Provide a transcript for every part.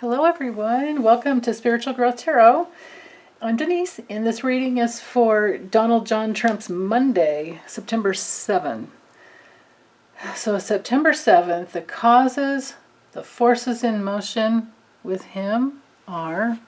Hello everyone, welcome to Spiritual Growth Tarot. I'm Denise, and this reading is for Donald John Trump's Monday, September 7th. So September 7th, the causes, the forces in motion with him are,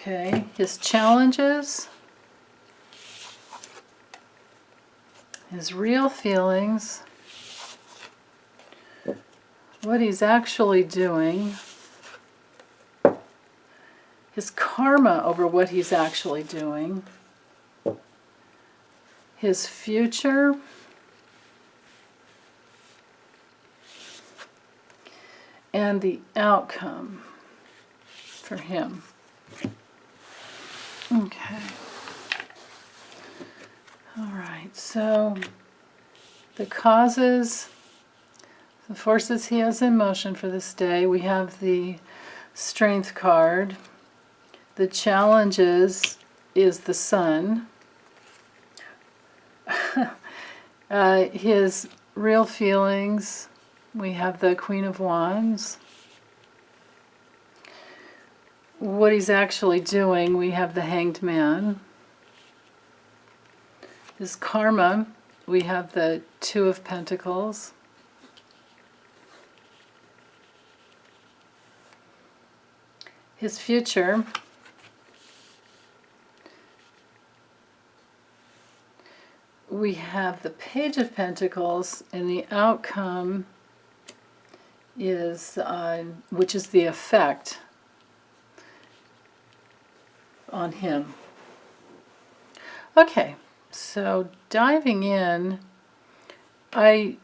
his challenges, his real feelings, what he's actually doing, his karma over what he's actually doing, his future, and the outcome for him. Okay. All right, so the causes, the forces he has in motion for this day, we have the Strength card. The challenges is the Sun. His real feelings, we have the Queen of Wands. What he's actually doing, we have the Hanged Man. His karma, we have the Two of Pentacles. His future, we have the Page of Pentacles, and the outcome is, which is the effect on him. Okay, so diving in, I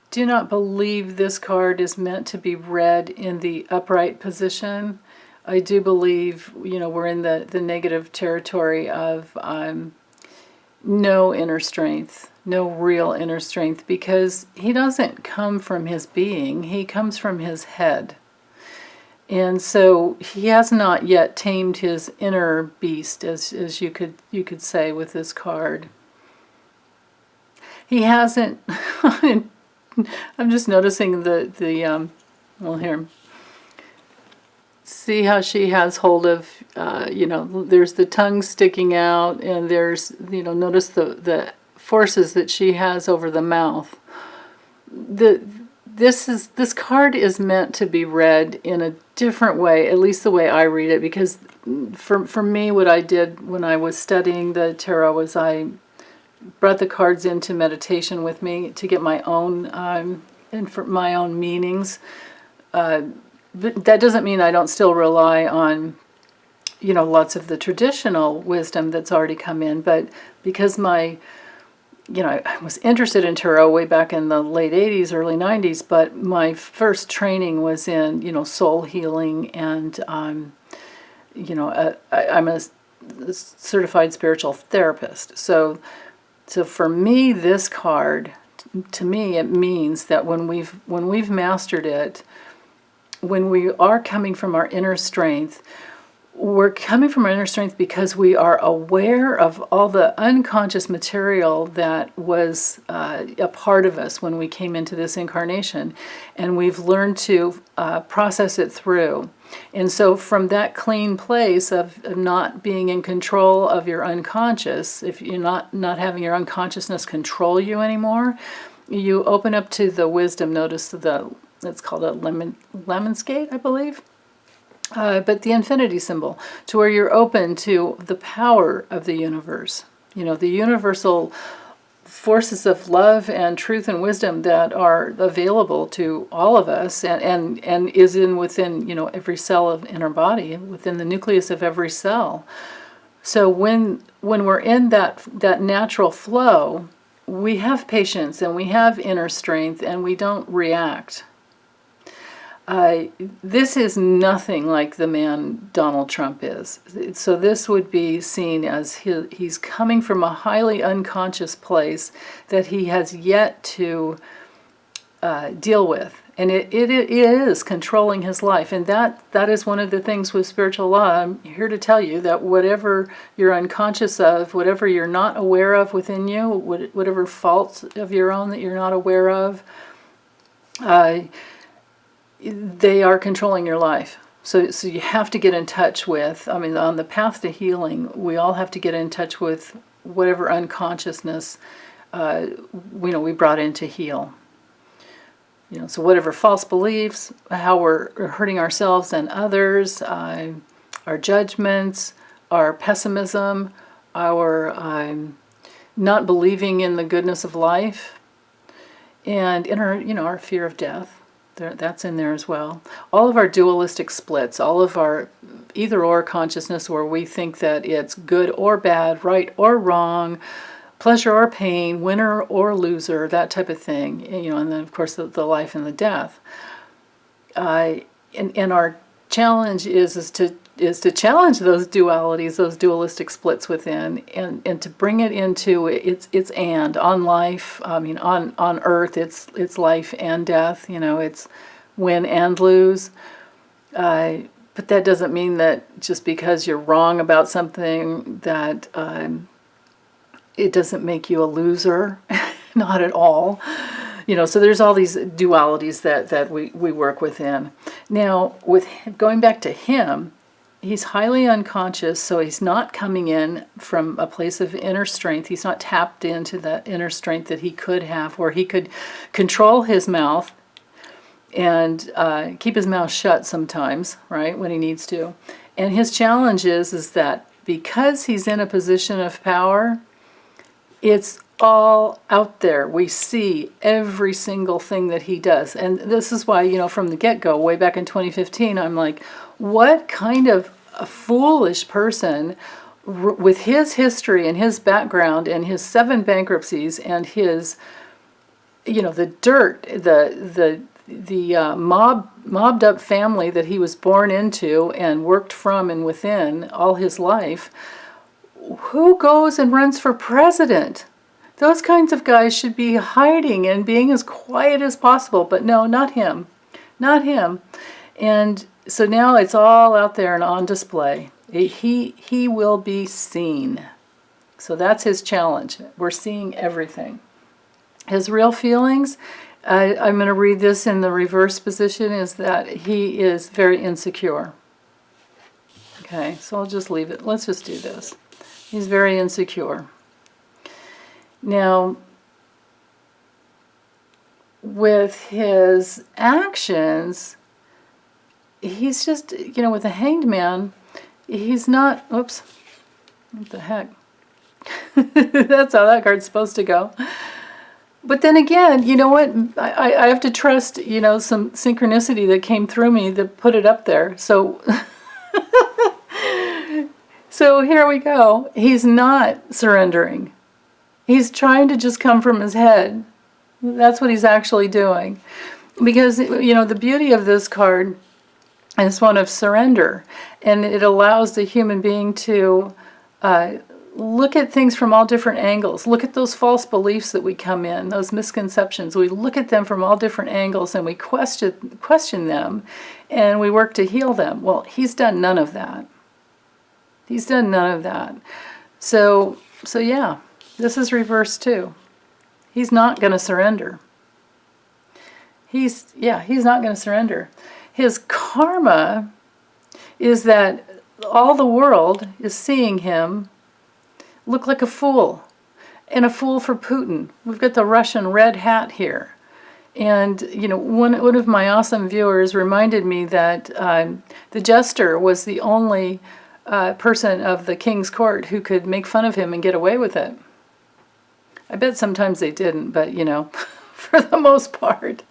do not believe this card is meant to be read in the upright position. I do believe, we're in the negative territory of no inner strength, no real inner strength, because he doesn't come from his being, he comes from his head. And so he has not yet tamed his inner beast, as you could say with this card. He hasn't. I'm just noticing well, here. See how she has hold of, there's the tongue sticking out, and there's, notice the forces that she has over the mouth. This card is meant to be read in a different way, at least the way I read it, because for me, what I did when I was studying the tarot was I brought the cards into meditation with me to get my own my own meanings. But that doesn't mean I don't still rely on, lots of the traditional wisdom that's already come in. But because I was interested in tarot way back in the late 80s, early 90s, but my first training was in, soul healing, and, I'm a certified spiritual therapist. So for me, this card, to me, it means that when we've mastered it, when we are coming from our inner strength, we're coming from our inner strength because we are aware of all the unconscious material that was a part of us when we came into this incarnation, and we've learned to process it through. And so from that clean place of not being in control of your unconscious, if you're not having your unconsciousness control you anymore, you open up to the wisdom. Notice it's called a Lemon's Gate, I believe. But the infinity symbol, to where you're open to the power of the universe. The universal forces of love and truth and wisdom that are available to all of us, and is within every cell in our body, within the nucleus of every cell. So when we're in that natural flow, we have patience and we have inner strength, and we don't react. This is nothing like the man Donald Trump is. So this would be seen as he's coming from a highly unconscious place that he has yet to deal with. And it is controlling his life. And that is one of the things with spiritual law. I'm here to tell you that whatever you're unconscious of, whatever you're not aware of within you, whatever faults of your own that you're not aware of, they are controlling your life. So you have to get in touch with, I mean, on the path to healing, we all have to get in touch with whatever unconsciousness we brought in to heal. So whatever false beliefs, how we're hurting ourselves and others, our judgments, our pessimism, our not believing in the goodness of life, and in our fear of death. That's in there as well. All of our dualistic splits, all of our either-or consciousness, where we think that it's good or bad, right or wrong, pleasure or pain, winner or loser, that type of thing. And then of course the life and the death. And our challenge is to challenge those dualities, those dualistic splits within, and to bring it into its and on life. I mean, on earth, it's life and death. It's win and lose. But that doesn't mean that just because you're wrong about something that it doesn't make you a loser. Not at all. So there's all these dualities that we work within. Now, with going back to him, he's highly unconscious, so he's not coming in from a place of inner strength. He's not tapped into that inner strength that he could have, where he could control his mouth and keep his mouth shut sometimes, right, when he needs to. And his challenge is that because he's in a position of power, it's all out there. We see every single thing that he does. And this is why, from the get-go, way back in 2015, I'm like, what kind of a foolish person with his history and his background and his 7 bankruptcies and his, the dirt, the mobbed up family that he was born into and worked from and within all his life. Who goes and runs for president? Those kinds of guys should be hiding and being as quiet as possible, but no, not him. Not him. And so now it's all out there and on display. He will be seen. So that's his challenge. We're seeing everything. His real feelings, I'm going to read this in the reverse position, is that he is very insecure. Okay, so I'll just leave it. Let's just do this. He's very insecure. Now, with his actions, he's just, with the Hanged Man, he's not, oops, what the heck? That's how that card's supposed to go. But then again, you know what? I have to trust, some synchronicity that came through me that put it up there. So, so here we go. He's not surrendering. He's trying to just come from his head. That's what he's actually doing. Because, the beauty of this card is one of surrender. And it allows the human being to look at things from all different angles. Look at those false beliefs that we come in, those misconceptions. We look at them from all different angles and we question them and we work to heal them. Well, he's done none of that. He's done none of that. So yeah. This is reverse too. He's not going to surrender. He's not going to surrender. His karma is that all the world is seeing him look like a fool, and a fool for Putin. We've got the Russian red hat here. And, one of my awesome viewers reminded me that the jester was the only person of the king's court who could make fun of him and get away with it. I bet sometimes they didn't, but, for the most part,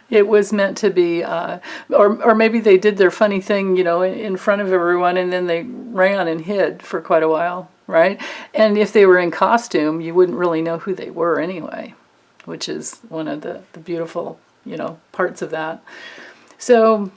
it was meant to be, or maybe they did their funny thing, in front of everyone, and then they ran and hid for quite a while, right? And if they were in costume, you wouldn't really know who they were anyway, which is one of the beautiful, parts of that. So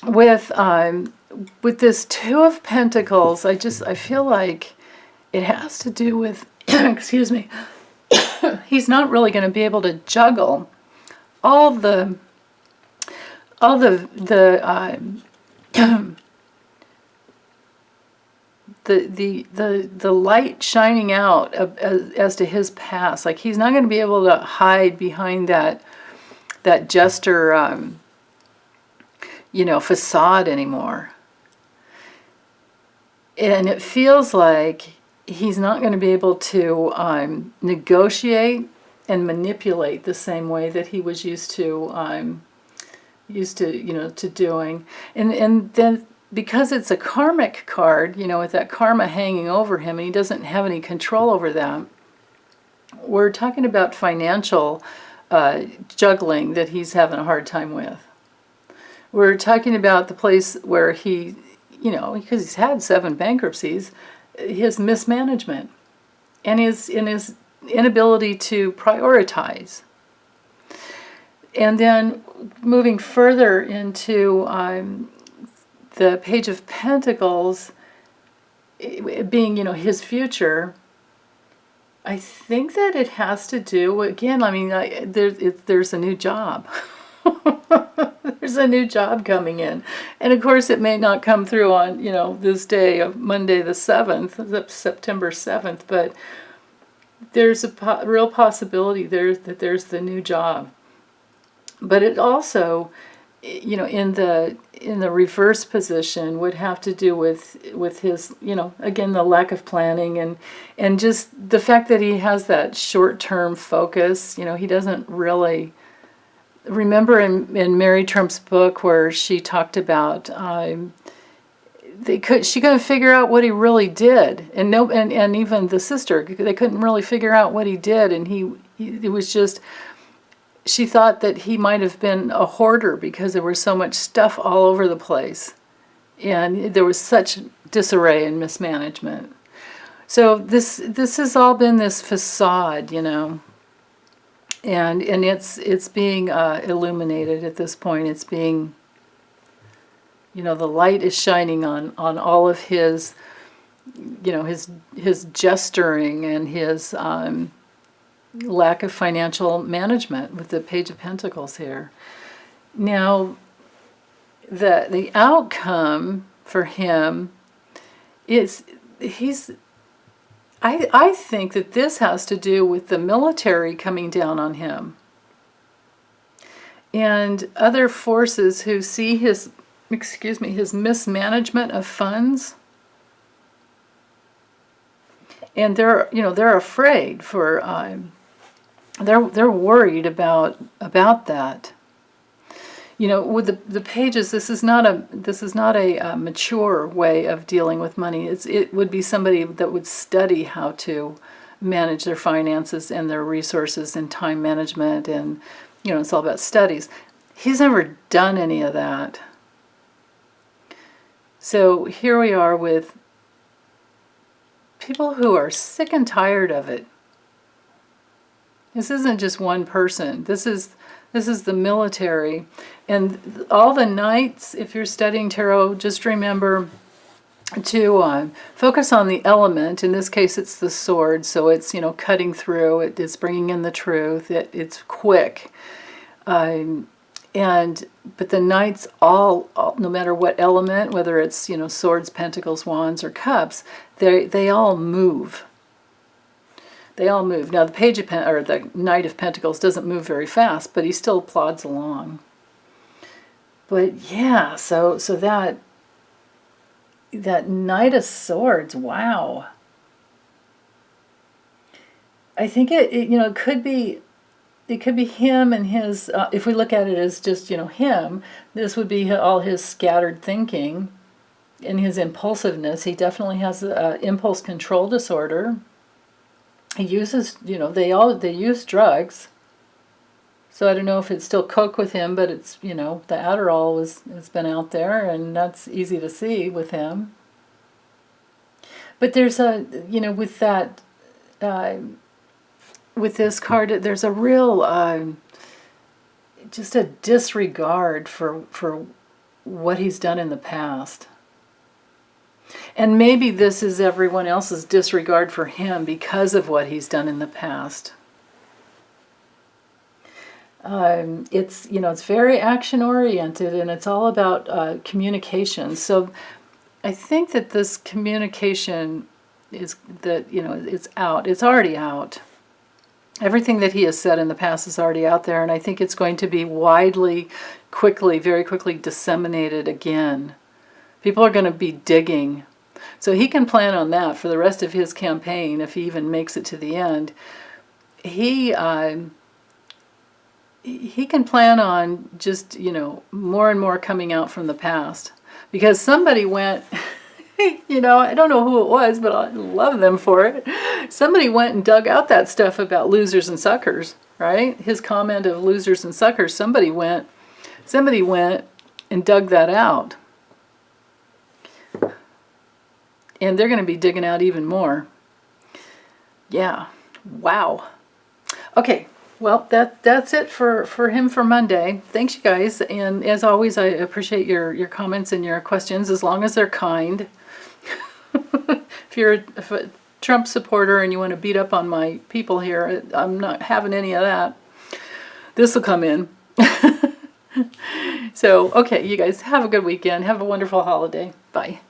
with this Two of Pentacles, I feel like it has to do with, excuse me, he's not really going to be able to juggle all the light shining out as to his past. Like, he's not going to be able to hide behind that jester facade anymore. And it feels like he's not going to be able to negotiate and manipulate the same way that he was used to to doing. And then because it's a karmic card, with that karma hanging over him, and he doesn't have any control over that, we're talking about financial juggling that he's having a hard time with. We're talking about the place where he, because he's had 7 bankruptcies, his mismanagement and his inability to prioritize. And then moving further into the Page of Pentacles, being, his future, I think that it has to do, again, there's a new job. There's a new job coming in. And of course it may not come through on, this day of Monday the 7th, September 7th, but there's a real possibility that there's the new job. But it also, in the reverse position would have to do with his, again, the lack of planning and just the fact that he has that short-term focus. He doesn't really remember in Mary Trump's book where she talked about she couldn't figure out what he really did, and even the sister, they couldn't really figure out what he did, and it was just, she thought that he might have been a hoarder because there was so much stuff all over the place, and there was such disarray and mismanagement. So this has all been this facade, and it's being illuminated at this point. It's being, the light is shining on all of his, his gesturing and his lack of financial management with the Page of Pentacles here. Now, the outcome for him is I think that this has to do with the military coming down on him and other forces who see his mismanagement of funds, and they're afraid for they're worried about that. With the pages, this is not a mature way of dealing with money. It would be somebody that would study how to manage their finances and their resources and time management, and it's all about studies. He's never done any of that. So here we are with people who are sick and tired of it. This isn't just one person. This is the military. And all the knights, if you're studying tarot, just remember to focus on the element. In this case, it's the sword, so it's, cutting through. It's bringing in the truth. It's quick. But the knights all, no matter what element, whether it's, swords, pentacles, wands, or cups, they all move. They all move. Now, the Knight of Pentacles doesn't move very fast, but he still plods along. But yeah, so that Knight of Swords, wow. I think it could be him and his. If we look at it as just him, this would be all his scattered thinking and his impulsiveness. He definitely has impulse control disorder. He uses, they use drugs. So I don't know if it's still coke with him, but it's, the Adderall has been out there, and that's easy to see with him. But there's with that, with this card, there's a real, just a disregard for what he's done in the past. And maybe this is everyone else's disregard for him because of what he's done in the past. It's very action oriented, and it's all about communication. So I think that this communication is that it's out. It's already out. Everything that he has said in the past is already out there, and I think it's going to be widely, quickly, very quickly disseminated again. People are going to be digging. So he can plan on that for the rest of his campaign, if he even makes it to the end. He can plan on just, more and more coming out from the past. Because somebody went, I don't know who it was, but I love them for it. Somebody went and dug out that stuff about losers and suckers, right? His comment of losers and suckers, somebody went and dug that out. And they're going to be digging out even more. Yeah. Wow. Okay. Well, that's it for him for Monday. Thanks, you guys. And as always, I appreciate your comments and your questions, as long as they're kind. If you're a Trump supporter and you want to beat up on my people here, I'm not having any of that. This will come in. So, okay, you guys have a good weekend. Have a wonderful holiday. Bye.